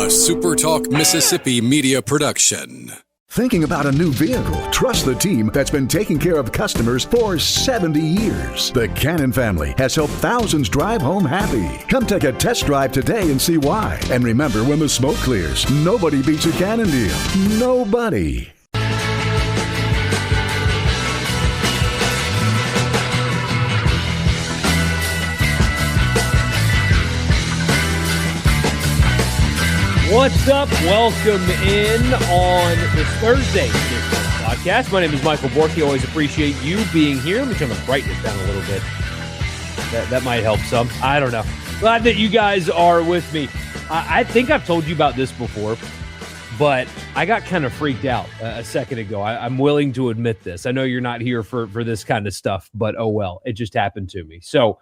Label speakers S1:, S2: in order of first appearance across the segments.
S1: SuperTalk Mississippi media production.
S2: Thinking about a new vehicle? Trust the team that's been taking care of customers for 70 years. The Cannon family has helped thousands drive home happy. Come take a test drive today and see why. And remember, when the smoke clears, nobody beats a Cannon deal. Nobody.
S3: What's up? Welcome in on this Thursday podcast. My name is Michael Borky. Always appreciate you being here. Let me turn the brightness down a little bit. That might help some. I don't know. Glad that you guys are with me. I think I've told you about this before, but I got kind of freaked out a second ago. I'm willing to admit this. I know you're not here for this kind of stuff, but oh well, it just happened to me. So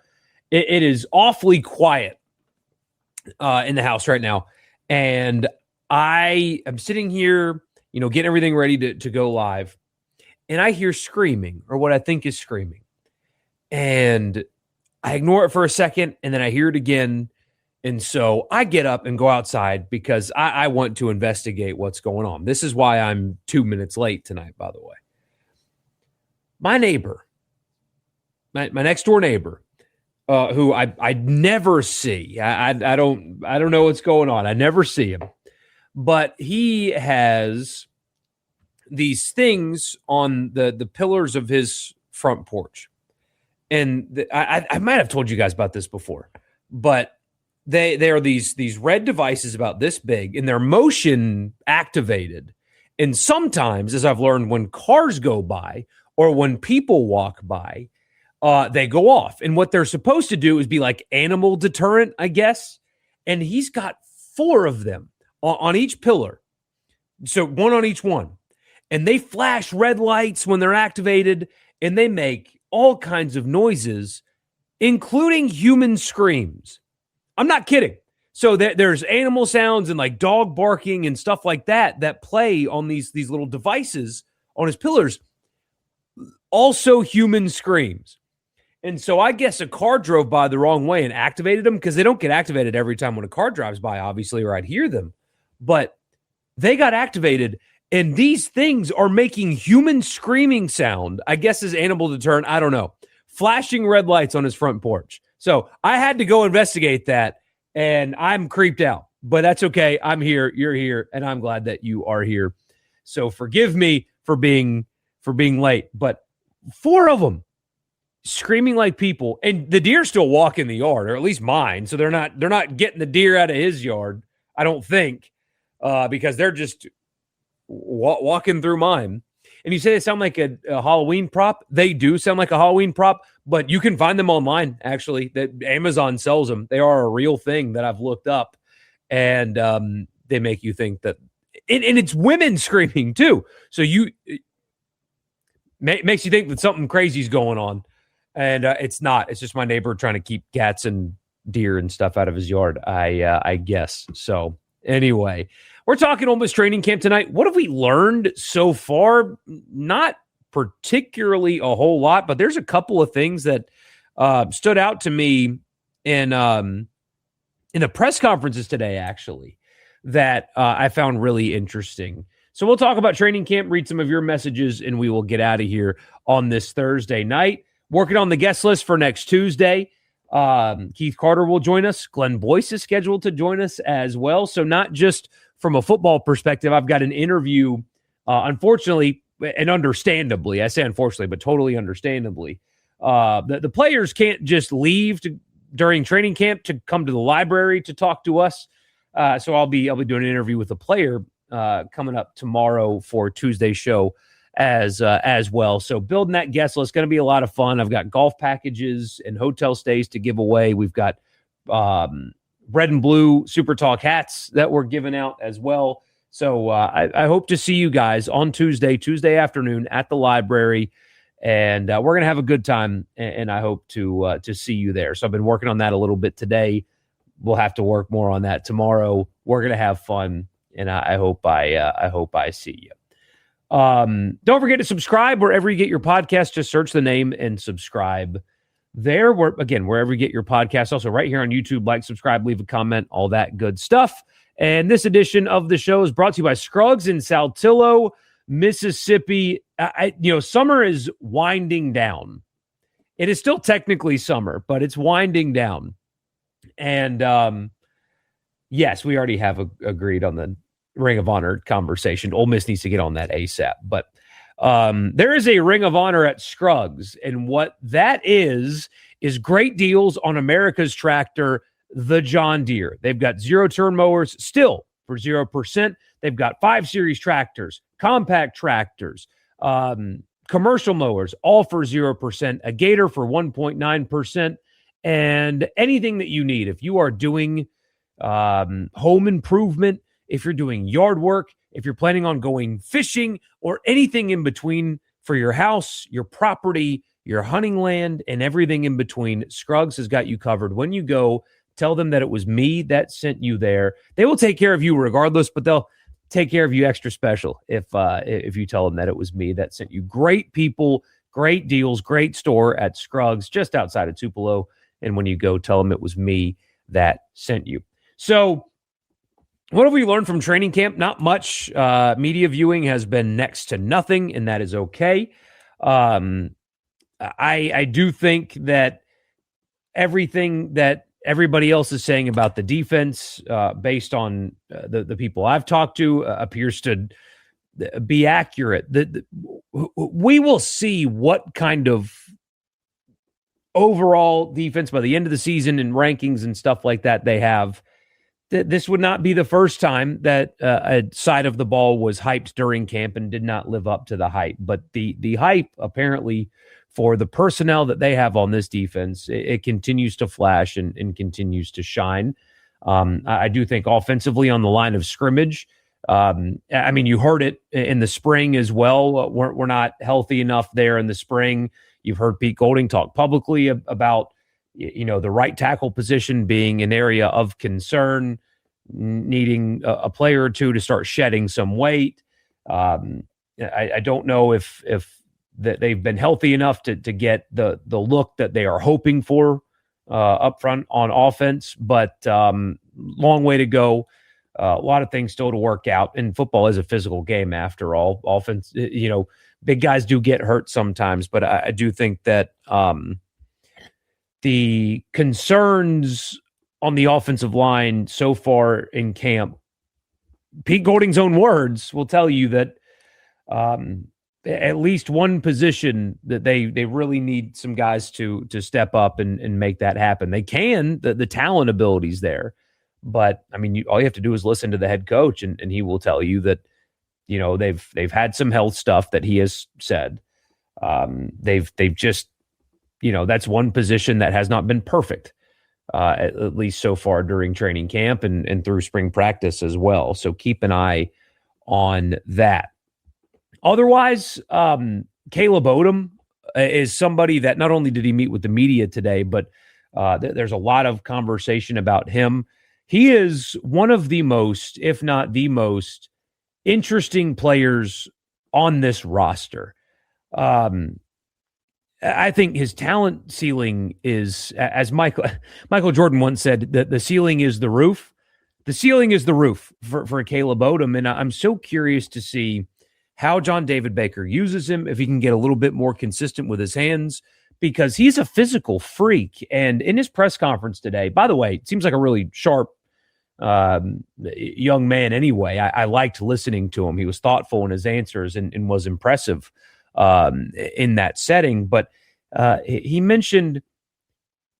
S3: it is awfully quiet in the house right now. And I am sitting here, getting everything ready to go live. And I hear screaming, or what I think is screaming. And I ignore it for a second, and then I hear it again. And so I get up and go outside because I want to investigate what's going on. This is why I'm 2 minutes late tonight, by the way. My neighbor, my next door neighbor, who I never see. I don't know what's going on. I never see him. But he has these things on the pillars of his front porch. And I might have told you guys about this before. But they are these red devices about this big, and they're motion activated. And sometimes, as I've learned, when cars go by or when people walk by, they go off. And what they're supposed to do is be like animal deterrent, I guess. And he's got 4 of them on each pillar. So one on each one. And they flash red lights when they're activated, and they make all kinds of noises, including human screams. I'm not kidding. So there's animal sounds and like dog barking and stuff like that play on these little devices on his pillars. Also human screams. And so I guess a car drove by the wrong way and activated them, because they don't get activated every time when a car drives by, obviously, or I'd hear them. But they got activated, and these things are making human screaming sound, I guess is animal deterrent, I don't know, flashing red lights on his front porch. So I had to go investigate that, and I'm creeped out. But that's okay. I'm here, you're here, and I'm glad that you are here. So forgive me for being late. But 4 of them screaming like people, and the deer still walk in the yard, or at least mine. So they're not getting the deer out of his yard, I don't think, because they're just walking through mine. And you say they sound like a Halloween prop. They do sound like a Halloween prop, but you can find them online, actually. That Amazon sells them. They are a real thing that I've looked up, and they make you think that, and it's women screaming too. So makes you think that something crazy is going on. And it's not. It's just my neighbor trying to keep cats and deer and stuff out of his yard, I guess. So anyway, we're talking Ole Miss training camp tonight. What have we learned so far? Not particularly a whole lot, but there's a couple of things that stood out to me in the press conferences today, actually, that I found really interesting. So we'll talk about training camp, read some of your messages, and we will get out of here on this Thursday night. Working on the guest list for next Tuesday. Keith Carter will join us. Glenn Boyce is scheduled to join us as well. So not just from a football perspective, I've got an interview, unfortunately, and understandably, I say unfortunately, but totally understandably, the players can't just leave during training camp to come to the library to talk to us. So I'll be doing an interview with a player coming up tomorrow for Tuesday's show as well. So building that guest list is going to be a lot of fun. I've got golf packages and hotel stays to give away. We've got red and blue SuperTalk hats that we're giving out as well. So I hope to see you guys on Tuesday afternoon at the library, and we're going to have a good time, and I hope to see you there. So I've been working on that a little bit today. We'll have to work more on that tomorrow. We're going to have fun, and I hope I see you. Don't forget to subscribe wherever you get your podcast. Just search the name and subscribe there. Wherever you get your podcast. Also right here on YouTube, like, subscribe, leave a comment, all that good stuff. And this edition of the show is brought to you by Scruggs in Saltillo, Mississippi. Summer is winding down. It is still technically summer, but it's winding down. And yes, we already have agreed on the Ring of Honor conversation. Ole Miss needs to get on that ASAP. But there is a Ring of Honor at Scruggs, and what that is great deals on America's tractor, the John Deere. They've got zero-turn mowers still for 0%. They've got 5 Series tractors, compact tractors, commercial mowers, all for 0%, a Gator for 1.9%, and anything that you need. If you are doing home improvement, if you're doing yard work, if you're planning on going fishing, or anything in between for your house, your property, your hunting land, and everything in between, Scruggs has got you covered. When you go, tell them that it was me that sent you there. They will take care of you regardless, but they'll take care of you extra special if you tell them that it was me that sent you. Great people, great deals, great store at Scruggs just outside of Tupelo. And when you go, tell them it was me that sent you. So what have we learned from training camp? Not much. Media viewing has been next to nothing, and that is okay. I do think that everything that everybody else is saying about the defense, based on the people I've talked to, appears to be accurate. We will see what kind of overall defense by the end of the season and rankings and stuff like that they have. This would not be the first time that a side of the ball was hyped during camp and did not live up to the hype. But the hype, apparently, for the personnel that they have on this defense, it continues to flash and continues to shine. I do think offensively on the line of scrimmage, you heard it in the spring as well. We're not healthy enough there in the spring. You've heard Pete Golding talk publicly about the right tackle position being an area of concern, needing a player or two to start shedding some weight. I don't know if that they've been healthy enough to get the look that they are hoping for up front on offense, but long way to go. A lot of things still to work out, and football is a physical game after all. Offense, big guys do get hurt sometimes, but I do think that the concerns on the offensive line so far in camp, Pete Golding's own words will tell you that at least one position that they really need some guys to step up and make that happen. They can, the talent ability's there, but all you have to do is listen to the head coach, and he will tell you that they've had some health stuff that he has said. They've just that's one position that has not been perfect, at least so far during training camp and through spring practice as well. So keep an eye on that. Otherwise, Caleb Odom is somebody that not only did he meet with the media today, but there's a lot of conversation about him. He is one of the most, if not the most, interesting players on this roster. I think his talent ceiling is, as Michael Jordan once said, that the ceiling is the roof. The ceiling is the roof for Caleb Odom, and I'm so curious to see how John David Baker uses him, if he can get a little bit more consistent with his hands, because he's a physical freak. And in his press conference today, by the way, it seems like a really sharp young man anyway. I liked listening to him. He was thoughtful in his answers and was impressive in that setting. But he mentioned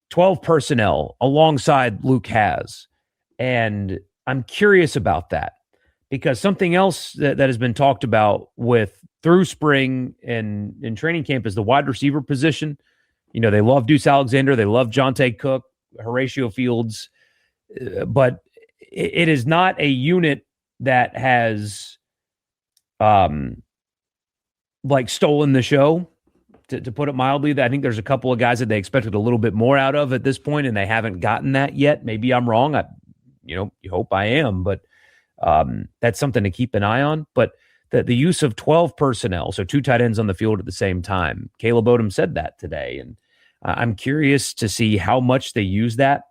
S3: 12 personnel alongside Luke Has. And I'm curious about that, because something else that has been talked about through spring and in training camp is the wide receiver position. They love Deuce Alexander. They love Jonte Cook, Horatio Fields. But it is not a unit that has stolen the show, to put it mildly. I think there's a couple of guys that they expected a little bit more out of at this point, and they haven't gotten that yet. Maybe I'm wrong. You hope I am, but that's something to keep an eye on. But the use of 12 personnel, so 2 tight ends on the field at the same time, Caleb Odom said that today, and I'm curious to see how much they use that,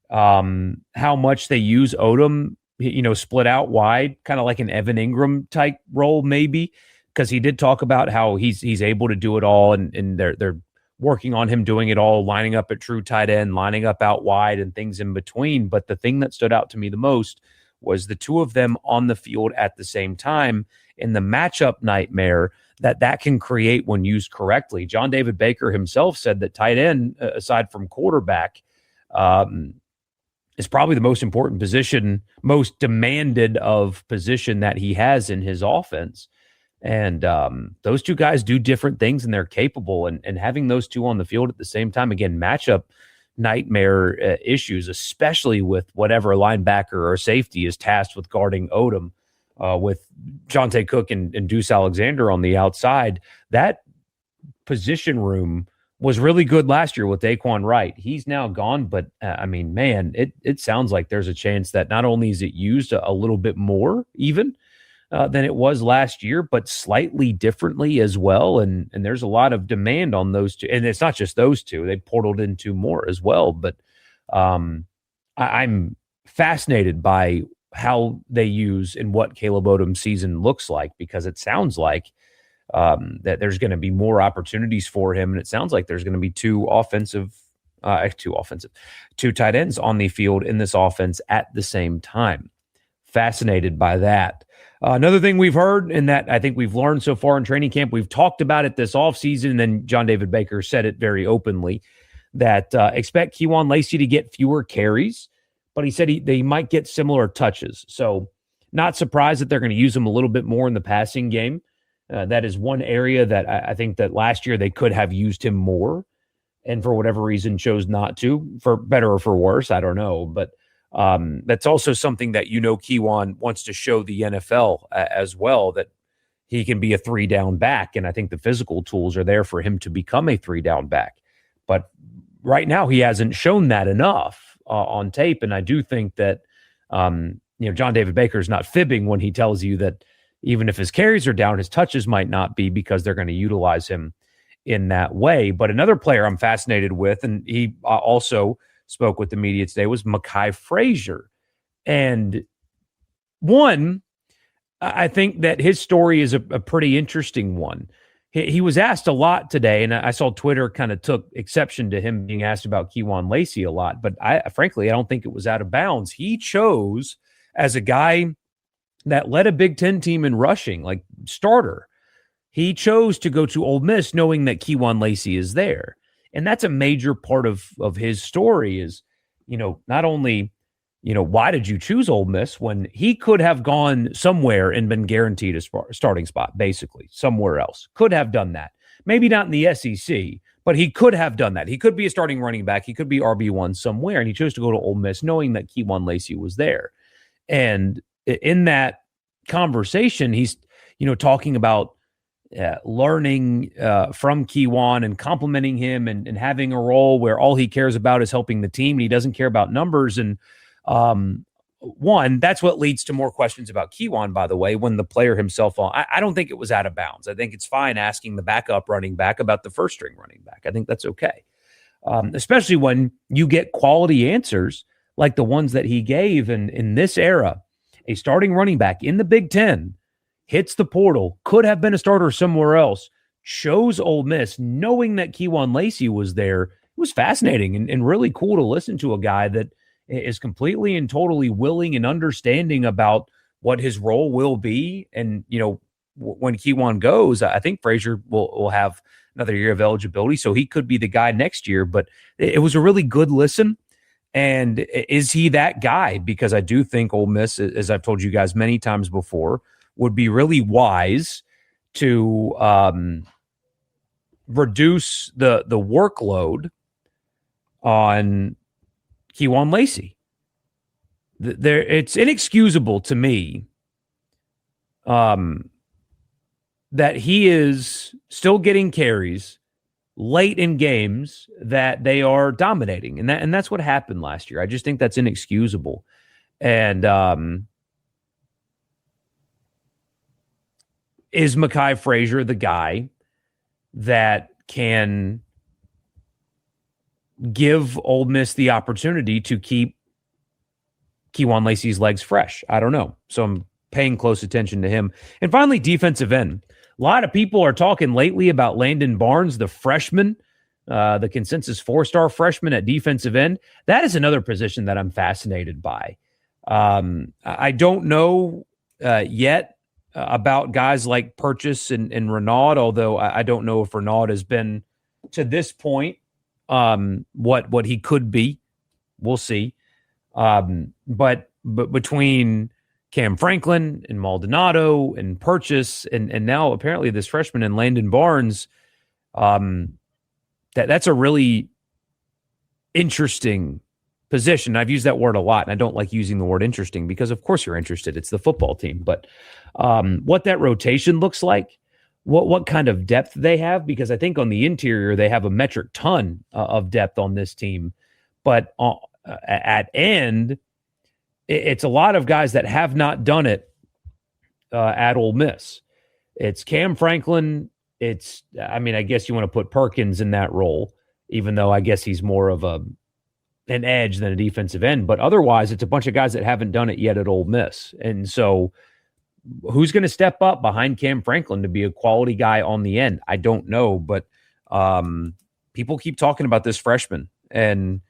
S3: how much they use Odom split out wide, kind of like an Evan Ingram type role, maybe, because he did talk about how he's able to do it all, and they're working on him doing it all, lining up at true tight end, lining up out wide, and things in between. But the thing that stood out to me the most was the two of them on the field at the same time in the matchup nightmare that can create when used correctly. John David Baker himself said that tight end, aside from quarterback, is probably the most important position, most demanded of position that he has in his offense. And those two guys do different things, and they're capable. And having those two on the field at the same time, again, matchup nightmare issues, especially with whatever linebacker or safety is tasked with guarding Odom, with Jonte Cook and Deuce Alexander on the outside. That position room was really good last year with Daquan Wright. He's now gone, but man, it sounds like there's a chance that not only is it used a little bit more even than it was last year, but slightly differently as well. And there's a lot of demand on those two. And it's not just those two. They portaled in two more as well. But I'm fascinated by how they use and what Caleb Odom's season looks like, because it sounds like that there's going to be more opportunities for him. And it sounds like there's going to be two tight ends on the field in this offense at the same time. Fascinated by that. Another thing we've heard, and that I think we've learned so far in training camp, we've talked about it this offseason, and then John David Baker said it very openly, that expect Kewan Lacey to get fewer carries, but he said they might get similar touches. So not surprised that they're going to use him a little bit more in the passing game. That is one area that I think that last year they could have used him more, and for whatever reason chose not to, for better or for worse, I don't know. But that's also something that Kewan wants to show the NFL as well, that he can be a 3-down back, and I think the physical tools are there for him to become a 3-down back. But right now he hasn't shown that enough on tape, and I do think that John David Baker is not fibbing when he tells you that even if his carries are down, his touches might not be, because they're going to utilize him in that way. But another player I'm fascinated with, and he also spoke with the media today, was Mekhi Frazier. And one, I think that his story is a pretty interesting one. He was asked a lot today, and I saw Twitter kind of took exception to him being asked about Kewan Lacey a lot, but frankly, I don't think it was out of bounds. He chose, as a guy that led a Big Ten team in rushing, like starter, he chose to go to Ole Miss knowing that Kewan Lacey is there. And that's a major part of his story is, not only, why did you choose Ole Miss when he could have gone somewhere and been guaranteed a starting spot, basically, somewhere else. Could have done that. Maybe not in the SEC, but he could have done that. He could be a starting running back. He could be RB1 somewhere, and he chose to go to Ole Miss knowing that Kewan Lacey was there. And in that conversation, he's, talking about learning from Kewan and complimenting him and having a role where all he cares about is helping the team, and he doesn't care about numbers. And one, that's what leads to more questions about Kewan, by the way, when the player himself, I don't think it was out of bounds. I think it's fine asking the backup running back about the first string running back. I think that's okay. Especially when you get quality answers like the ones that he gave. And in this era, a starting running back in the Big Ten hits the portal, could have been a starter somewhere else, chose Ole Miss knowing that Kewan Lacey was there. It was fascinating and really cool to listen to a guy that is completely and totally willing and understanding about what his role will be. And, when Kewan goes, I think Frazier will have another year of eligibility, so he could be the guy next year. But it was a really good listen. And is he that guy? Because I do think Ole Miss, as I've told you guys many times before, would be really wise to reduce the workload on Kewan Lacey. It's inexcusable to me that he is still getting carries late in games that they are dominating. And that's what happened last year. I just think that's inexcusable. And is Mekhi Frazier the guy that can give Ole Miss the opportunity to keep Keywan Lacey's legs fresh. I don't know. So I'm paying close attention to him. And finally, defensive end. A lot of people are talking lately about Landon Barnes, the freshman, the consensus 4-star freshman at defensive end. That is another position that I'm fascinated by. I don't know yet about guys like Purchase and Renaud, although I don't know if Renaud has been to this point what he could be. We'll see. But between Cam Franklin and Maldonado and Purchase and now apparently this freshman and Landon Barnes, that's a really interesting position. I've used that word a lot, and I don't like using the word interesting because, of course, you're interested. It's the football team. But what that rotation looks like, what kind of depth they have, because I think on the interior they have a metric ton of depth on this team. But at end, it's a lot of guys that have not done it at Ole Miss. It's Cam Franklin. I guess you want to put Perkins in that role, even though I guess he's more of an edge than a defensive end. But otherwise, it's a bunch of guys that haven't done it yet at Ole Miss. And so who's going to step up behind Cam Franklin to be a quality guy on the end? I don't know, but people keep talking about this freshman and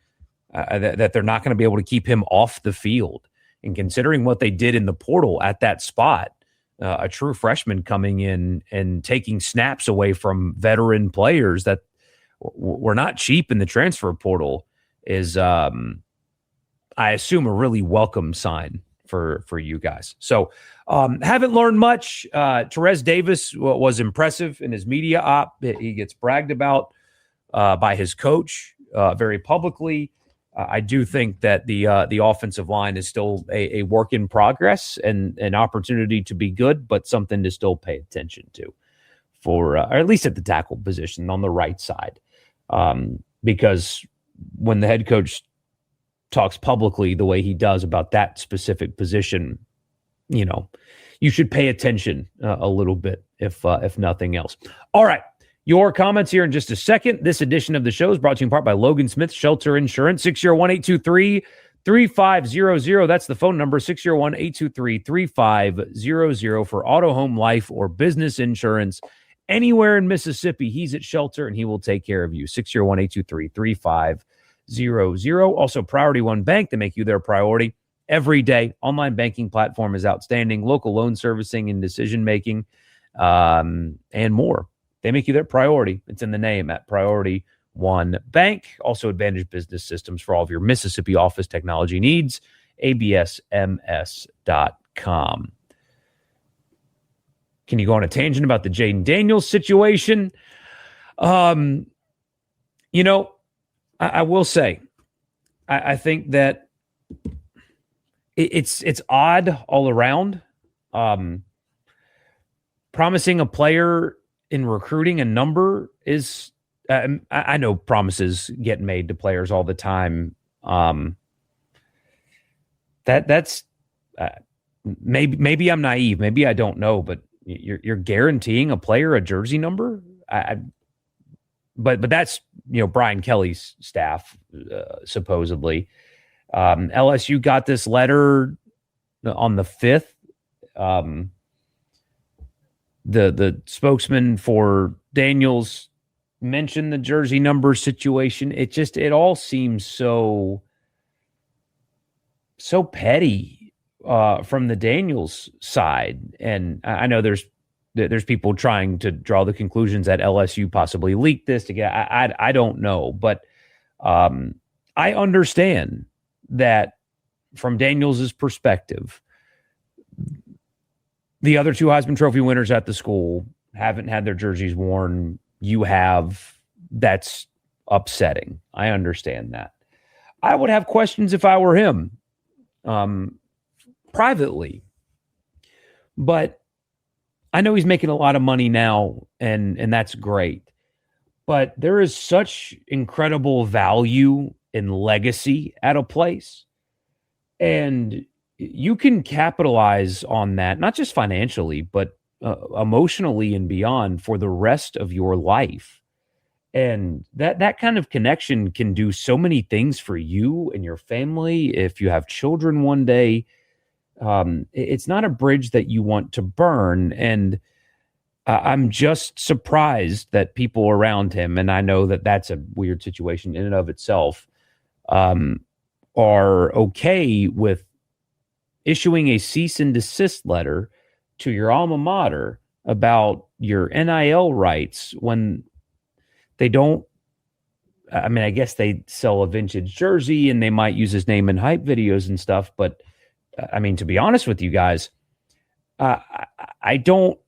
S3: that they're not going to be able to keep him off the field. And considering what they did in the portal at that spot, a true freshman coming in and taking snaps away from veteran players that were not cheap in the transfer portal is, I assume, a really welcome sign for you guys. So haven't learned much. Terez Davis was impressive in his media op. He gets bragged about by his coach very publicly. I do think that the offensive line is still a work in progress and an opportunity to be good, but something to still pay attention to or at least at the tackle position on the right side. Because when the head coach talks publicly the way he does about that specific position, you should pay attention a little bit, if nothing else. All right. Your comments here in just a second. This edition of the show is brought to you in part by Logan Smith Shelter Insurance, 601-823-3500. That's the phone number, 601-823-3500 for auto, home, life, or business insurance. Anywhere in Mississippi, he's at Shelter, and he will take care of you, 601-823-3500. Also, Priority One Bank, they make you their priority every day. Online banking platform is outstanding. Local loan servicing and decision-making, and more. They make you their priority. It's in the name at Priority One Bank. Also, Advantage Business Systems for all of your Mississippi office technology needs. absms.com. Can you go on a tangent about the Jaden Daniels situation? I will say, I think that it's odd all around. Promising a player in recruiting a number is, I know promises get made to players all the time. That's maybe I'm naive. Maybe I don't know, but you're guaranteeing a player a jersey number. But that's, Brian Kelly's staff, supposedly. LSU got this letter on the 5th. The spokesman for Daniels mentioned the jersey number situation. It all seems so petty from the Daniels side. And I know there's people trying to draw the conclusions that LSU possibly leaked this to get. I don't know, but I understand that from Daniels' perspective, the other two Heisman Trophy winners at the school haven't had their jerseys worn. You have. That's upsetting. I understand that. I would have questions if I were him, privately. But I know he's making a lot of money now, and that's great. But there is such incredible value in legacy at a place. And you can capitalize on that, not just financially, but emotionally and beyond for the rest of your life. And that kind of connection can do so many things for you and your family. If you have children one day, it's not a bridge that you want to burn. And I'm just surprised that people around him, and I know that that's a weird situation in and of itself, are okay with issuing a cease and desist letter to your alma mater about your NIL rights when they don't. I mean, I guess they sell a vintage jersey and they might use his name in hype videos and stuff. But I mean, to be honest with you guys, I don't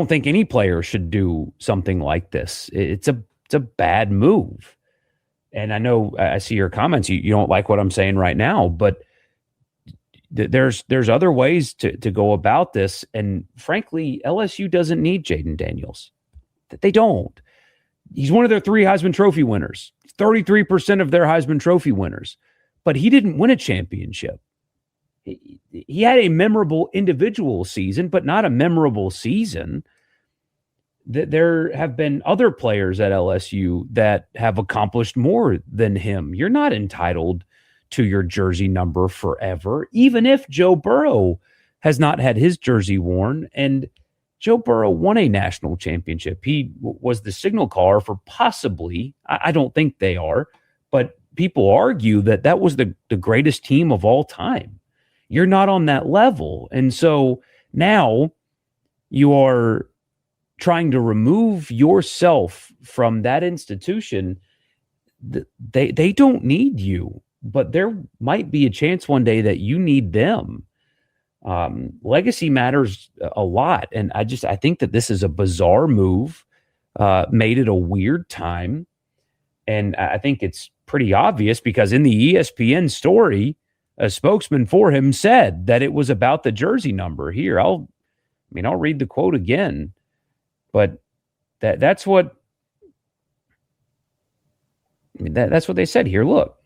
S3: think any player should do something like this. It's a bad move. And I know I see your comments. You don't like what I'm saying right now, but there's other ways to go about this. And frankly, LSU doesn't need Jaden Daniels. They don't. He's one of their 3 Heisman Trophy winners, 33% of their Heisman Trophy winners, but he didn't win a championship. He had a memorable individual season, but not a memorable season. There have been other players at LSU that have accomplished more than him. You're not entitled to your jersey number forever, even if Joe Burrow has not had his jersey worn. And Joe Burrow won a national championship. He was the signal caller for possibly, I don't think they are, but people argue that was the greatest team of all time. You're not on that level. And so now you are trying to remove yourself from that institution. They don't need you, but there might be a chance one day that you need them. Legacy matters a lot. And I think that this is a bizarre move, made at a weird time. And I think it's pretty obvious because in the ESPN story, a spokesman for him said that it was about the jersey number. Here, I'll read the quote again, but that's what that's what they said here. Look.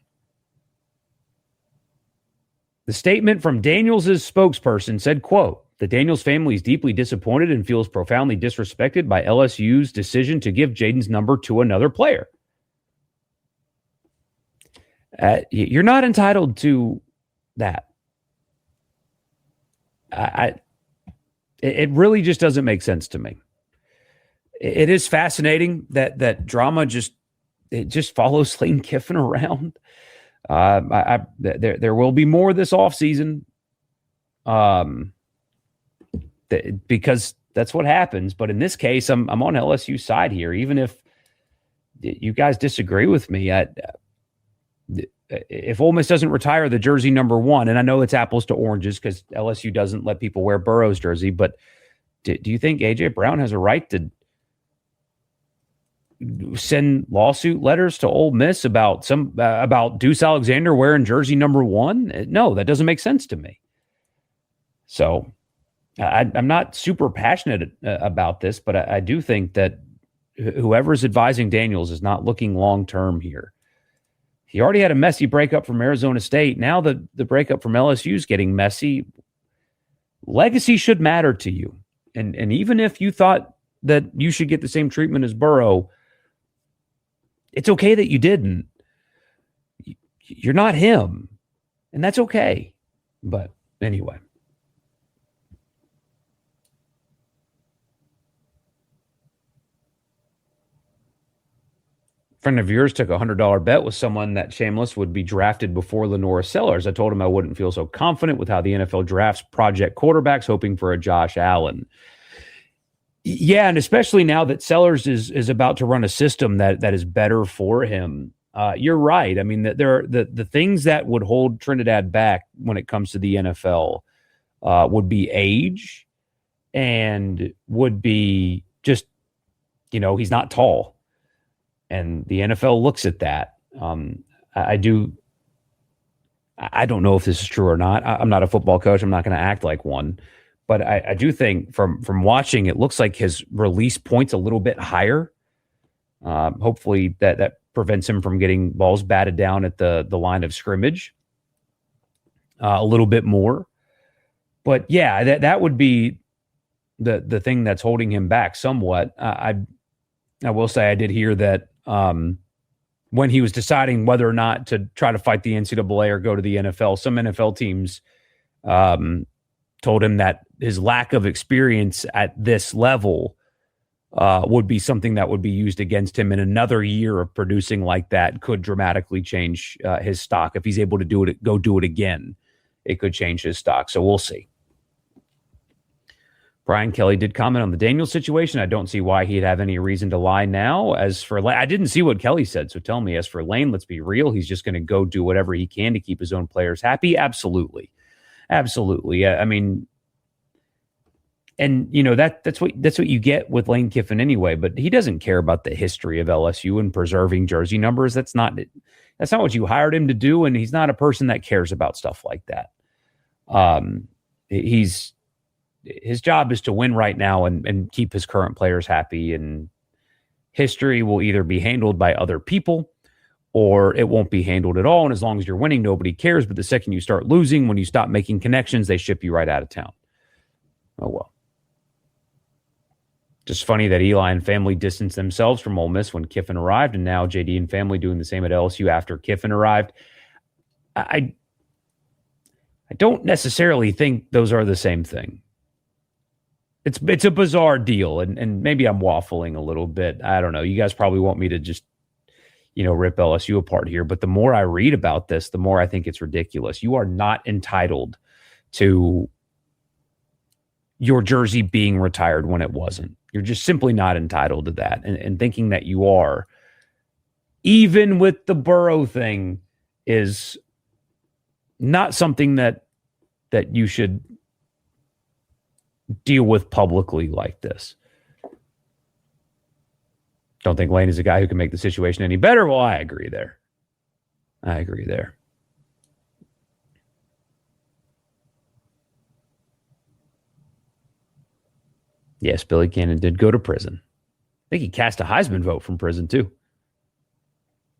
S3: The statement from Daniels' spokesperson said, quote, "The Daniels family is deeply disappointed and feels profoundly disrespected by LSU's decision to give Jaden's number to another player." You're not entitled to that. It really just doesn't make sense to me. It is fascinating that drama just follows Lane Kiffin around. There will be more this offseason, because that's what happens. But in this case, I'm on LSU's side here. Even if you guys disagree with me, if Ole Miss doesn't retire the jersey number 1, and I know it's apples to oranges because LSU doesn't let people wear Burrow's jersey, but do you think A.J. Brown has a right to send lawsuit letters to Ole Miss about Deuce Alexander wearing jersey number 1? No, that doesn't make sense to me. So I'm not super passionate about this, but I do think that whoever's advising Daniels is not looking long-term here. He already had a messy breakup from Arizona State. Now the breakup from LSU is getting messy. Legacy should matter to you. And even if you thought that you should get the same treatment as Burrow, it's okay that you didn't. You're not him. And that's okay. But anyway. A friend of yours took a $100 bet with someone that Shameless would be drafted before Lenora Sellers. I told him I wouldn't feel so confident with how the NFL drafts project quarterbacks, hoping for a Josh Allen. Yeah, and especially now that Sellers is about to run a system that is better for him. You're right. I mean, there are the things that would hold Trinidad back when it comes to the NFL would be age and would be just, he's not tall. And the NFL looks at that. I don't know if this is true or not. I'm not a football coach. I'm not going to act like one. But I do think from watching, it looks like his release point's a little bit higher. Hopefully that prevents him from getting balls batted down at the line of scrimmage a little bit more. But yeah, that would be the thing that's holding him back somewhat. I will say I did hear that when he was deciding whether or not to try to fight the NCAA or go to the NFL, some NFL teams told him that his lack of experience at this level would be something that would be used against him in another year of producing like that. Could dramatically change his stock. If he's able to do it, go do it again, it could change his stock. So we'll see. Brian Kelly did comment on the Daniels situation. I don't see why he'd have any reason to lie now. As for Lane, I didn't see what Kelly said, so tell me. As for Lane, let's be real. He's just going to go do whatever he can to keep his own players happy. Absolutely. Absolutely. I mean, and you know, that's what you get with Lane Kiffin anyway, but he doesn't care about the history of LSU and preserving jersey numbers. That's not what you hired him to do, and he's not a person that cares about stuff like that. His job is to win right now and keep his current players happy, and history will either be handled by other people or it won't be handled at all. And as long as you're winning, nobody cares. But the second you start losing, when you stop making connections, they ship you right out of town. Oh, well. Just funny that Eli and family distanced themselves from Ole Miss when Kiffin arrived, and now JD and family doing the same at LSU after Kiffin arrived. I don't necessarily think those are the same thing. It's a bizarre deal, and maybe I'm waffling a little bit. I don't know. You guys probably want me to just, rip LSU apart here. But the more I read about this, the more I think it's ridiculous. You are not entitled to your jersey being retired when it wasn't. You're just simply not entitled to that. And thinking that you are, even with the Burrow thing, is not something that you should deal with publicly like this. Don't think Lane is a guy who can make the situation any better. Well, I agree there. Yes, Billy Cannon did go to prison. I think he cast a Heisman vote from prison too.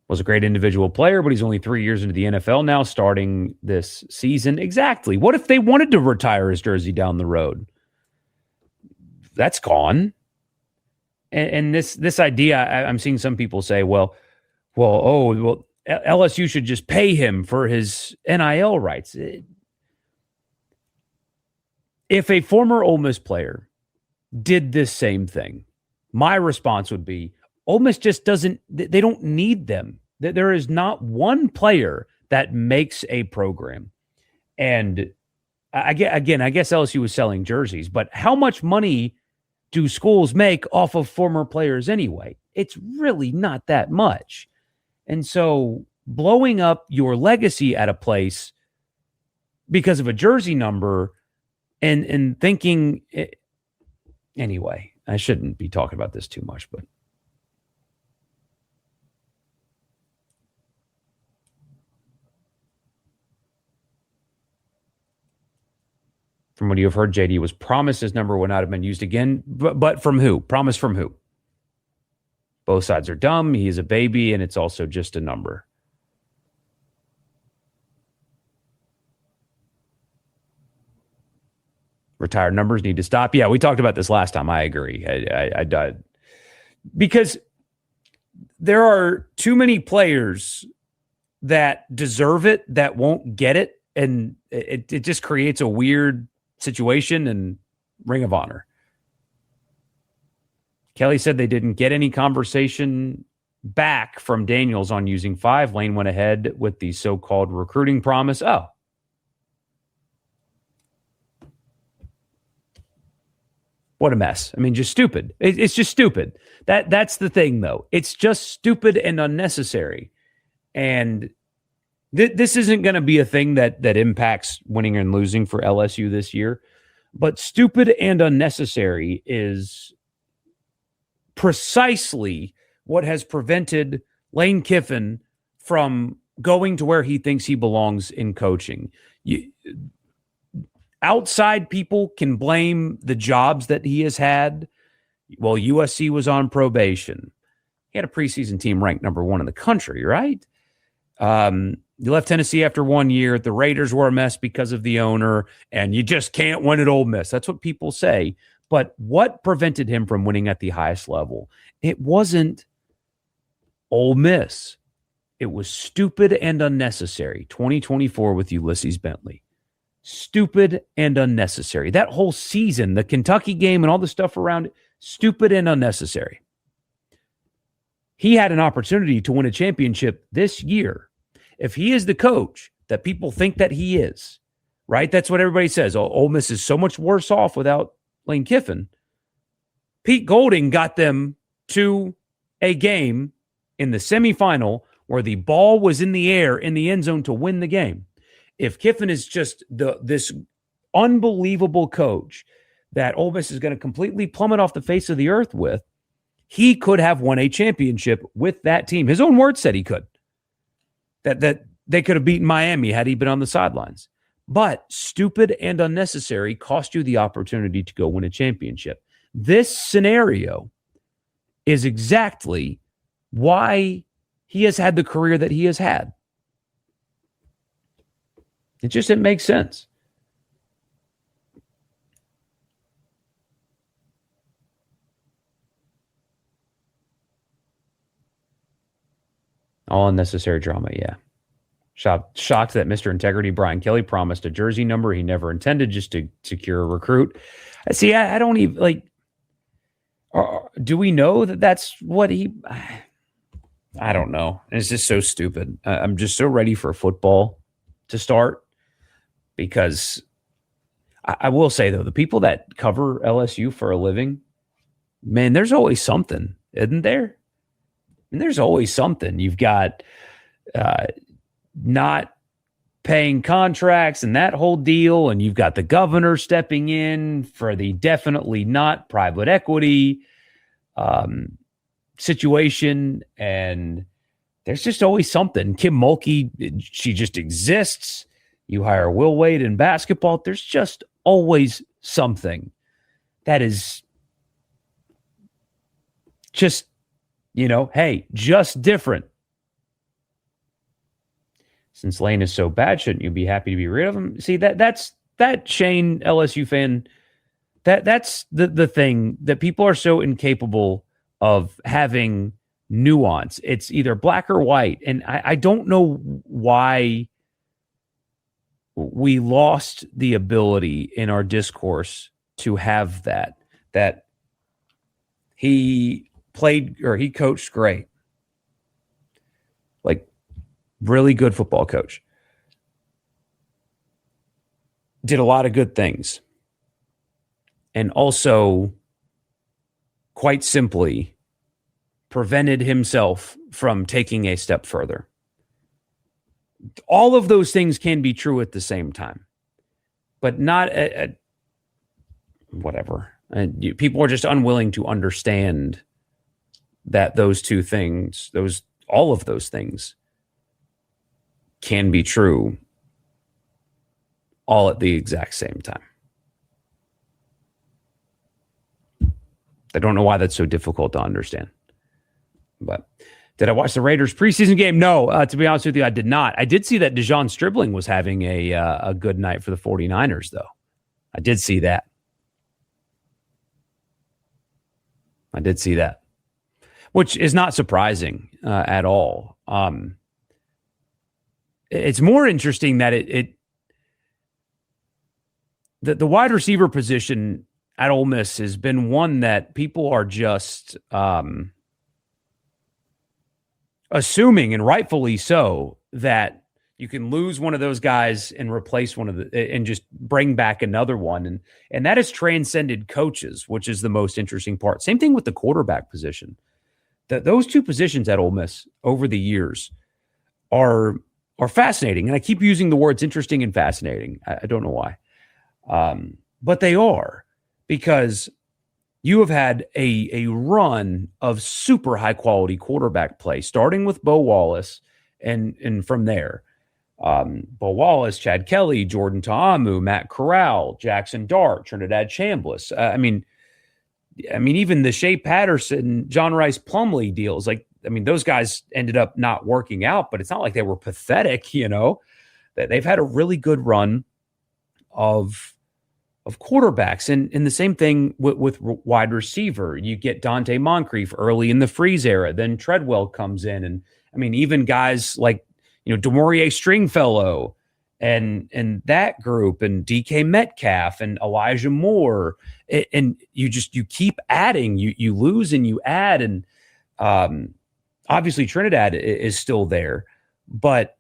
S3: Was a great individual player, but he's only 3 years into the NFL now, starting this season. Exactly. What if they wanted to retire his jersey down the road? That's gone. And this idea, I'm seeing some people say, well, LSU should just pay him for his NIL rights. If a former Ole Miss player did this same thing, my response would be, Ole Miss just they don't need them. There is not one player that makes a program. And I guess LSU was selling jerseys, but how much money do schools make off of former players anyway? It's really not that much. And so blowing up your legacy at a place because of a jersey number and thinking anyway, I shouldn't be talking about this too much, but from what you have heard, JD was promised his number would not have been used again. But from who? Promise from who? Both sides are dumb. He is a baby, and it's also just a number. Retired numbers need to stop. Yeah, we talked about this last time. I agree. I died. Because there are too many players that deserve it that won't get it, and it just creates a weird situation and Ring of Honor. Kelly said they didn't get any conversation back from Daniels on using 5. Lane went ahead with the so-called recruiting promise. Oh. What a mess. I mean, just stupid. It's just stupid. That's the thing, though. It's just stupid and unnecessary. And this isn't going to be a thing that impacts winning and losing for LSU this year. But stupid and unnecessary is precisely what has prevented Lane Kiffin from going to where he thinks he belongs in coaching. Outside people can blame the jobs that he has had. Well, USC was on probation. He had a preseason team ranked number 1 in the country, right? You left Tennessee after 1 year. The Raiders were a mess because of the owner, and you just can't win at Ole Miss. That's what people say. But what prevented him from winning at the highest level? It wasn't Ole Miss. It was stupid and unnecessary. 2024 with Ulysses Bentley. Stupid and unnecessary. That whole season, the Kentucky game and all the stuff around it, stupid and unnecessary. He had an opportunity to win a championship this year. If he is the coach that people think that he is, right? That's what everybody says. Ole Miss is so much worse off without Lane Kiffin. Pete Golding got them to a game in the semifinal where the ball was in the air in the end zone to win the game. If Kiffin is just this unbelievable coach that Ole Miss is going to completely plummet off the face of the earth with, he could have won a championship with that team. His own words said he could. That they could have beaten Miami had he been on the sidelines. But stupid and unnecessary cost you the opportunity to go win a championship. This scenario is exactly why he has had the career that he has had. It just didn't make sense. All unnecessary drama, yeah. Shocked that Mr. Integrity Brian Kelly promised a jersey number he never intended just to secure a recruit. See, I don't even, like, do we know that that's what he... I don't know. It's just so stupid. I'm just so ready for football to start because I will say, though, the people that cover LSU for a living, man, there's always something, isn't there? And there's always something. You've got not paying contracts and that whole deal, and you've got the governor stepping in for the definitely not private equity situation, and there's just always something. Kim Mulkey, she just exists. You hire Will Wade in basketball. There's just always something that is just, hey, just different. Since Lane is so bad, shouldn't you be happy to be rid of him? See, that's Shane, LSU fan, that's the thing, that people are so incapable of having nuance. It's either black or white. And I don't know why we lost the ability in our discourse to have that he played, or he coached great. Like, really good football coach. Did a lot of good things. And also, quite simply, prevented himself from taking a step further. All of those things can be true at the same time, but not at whatever. And people are just unwilling to understand that those two things, all of those things can be true all at the exact same time. I don't know why that's so difficult to understand. But did I watch the Raiders preseason game? No, to be honest with you, I did not. I did see that Dejon Stribling was having a good night for the 49ers, though. I did see that. Which is not surprising at all. It's more interesting that the wide receiver position at Ole Miss has been one that people are just assuming, and rightfully so, that you can lose one of those guys and replace and just bring back another one. And that has transcended coaches, which is the most interesting part. Same thing with the quarterback position. Those two positions at Ole Miss over the years are fascinating. And I keep using the words interesting and fascinating. I don't know why. But they are, because you have had a run of super high quality quarterback play, starting with Bo Wallace and from there. Bo Wallace, Chad Kelly, Jordan Ta'amu, Matt Corral, Jackson Dart, Trinidad Chambliss. I mean, even the Shea Patterson, John Rice Plumlee deals, those guys ended up not working out, but it's not like they were pathetic, That they've had a really good run of of quarterbacks. And the same thing with wide receiver. You get Dante Moncrief early in the Freeze era. Then Treadwell comes in. And, I mean, even guys like, DeMaurier Stringfellow and that group and DK Metcalf and Elijah Moore. And you keep adding. You lose and you add. And obviously Trinidad is still there. But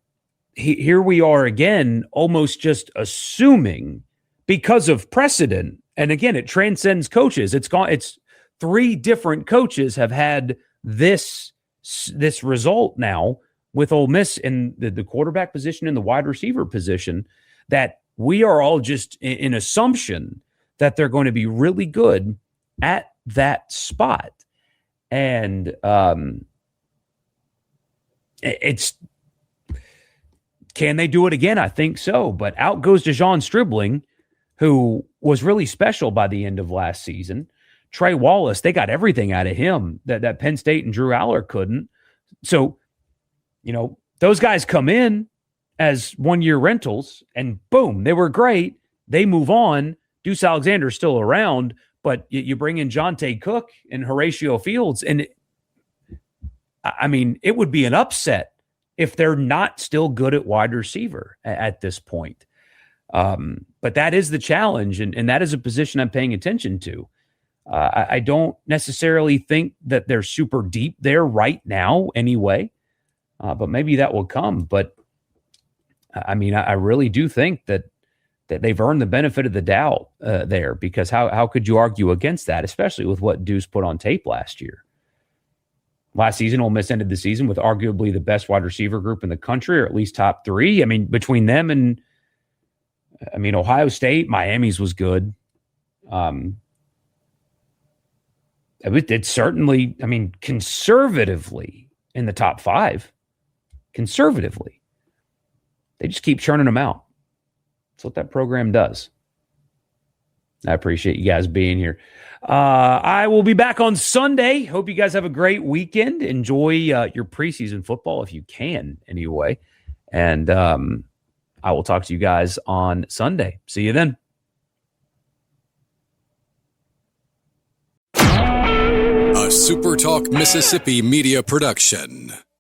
S3: here we are again, almost just assuming because of precedent. And again, it transcends coaches. It's 3 different coaches have had this result now with Ole Miss in the quarterback position and the wide receiver position, that we are all just in assumption that they're going to be really good at that spot. And can they do it again? I think so. But out goes DeJon Stribling, who was really special by the end of last season. Trey Wallace, they got everything out of him that Penn State and Drew Aller couldn't. So, those guys come in as one-year rentals, and boom, they were great. They move on. Deuce Alexander's still around, but you bring in Jonte Cook and Horatio Fields, and it would be an upset if they're not still good at wide receiver at this point. But that is the challenge, and that is a position I'm paying attention to. I don't necessarily think that they're super deep there right now anyway, but maybe that will come. But, I really do think that they've earned the benefit of the doubt there, because how could you argue against that, especially with what Deuce put on tape last year? Last season, Ole Miss ended the season with arguably the best wide receiver group in the country, or at least top 3. Between them and Ohio State, Miami's was good. It's certainly, conservatively in the top 5. Conservatively. They just keep churning them out. That's what that program does. I appreciate you guys being here. I will be back on Sunday. Hope you guys have a great weekend. Enjoy your preseason football if you can, anyway. And I will talk to you guys on Sunday. See you then.
S1: A SuperTalk Mississippi media production.